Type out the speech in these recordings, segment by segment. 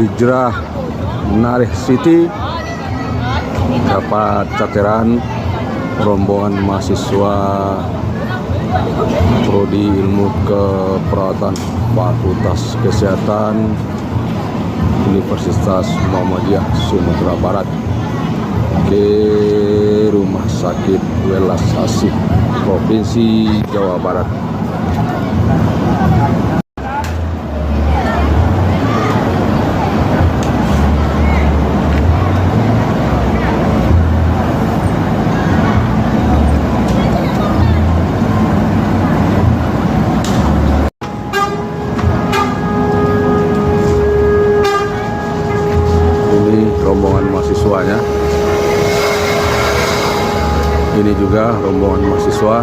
Hijrah Narih City dapat ceceran rombongan mahasiswa Prodi Ilmu Keperawatan Fakultas Kesehatan Universitas Muhammadiyah Sumatera Barat ke Rumah Sakit Welas Asih Provinsi Jawa Barat. Rombongan mahasiswanya. Ini juga rombongan mahasiswa.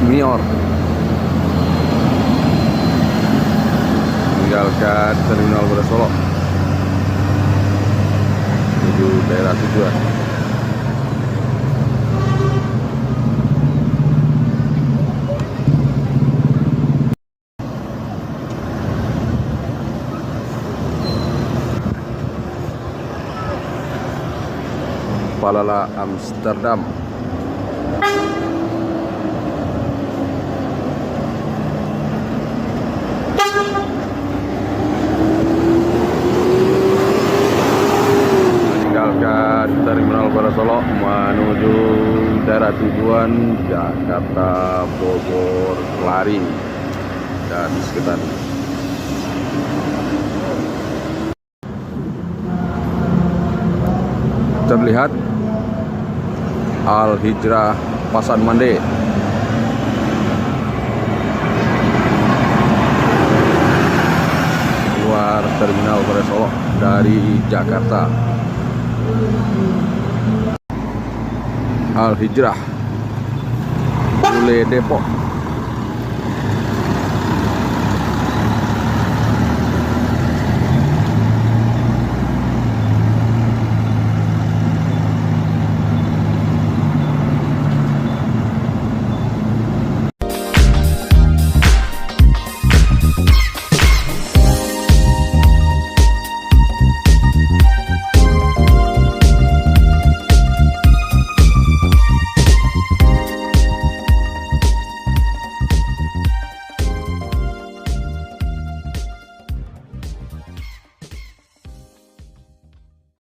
Mior meninggalkan Terminal Beras Solo menuju daerah tujuan. Palala Amsterdam. Terminal Beras Solo menuju daerah tujuan Jakarta, Bogor, Kelari dan sekitar. Terlihat Al Hijrah Pasan Mande keluar Terminal Beras Solo dari Jakarta. Al Hijrah Bule Depok.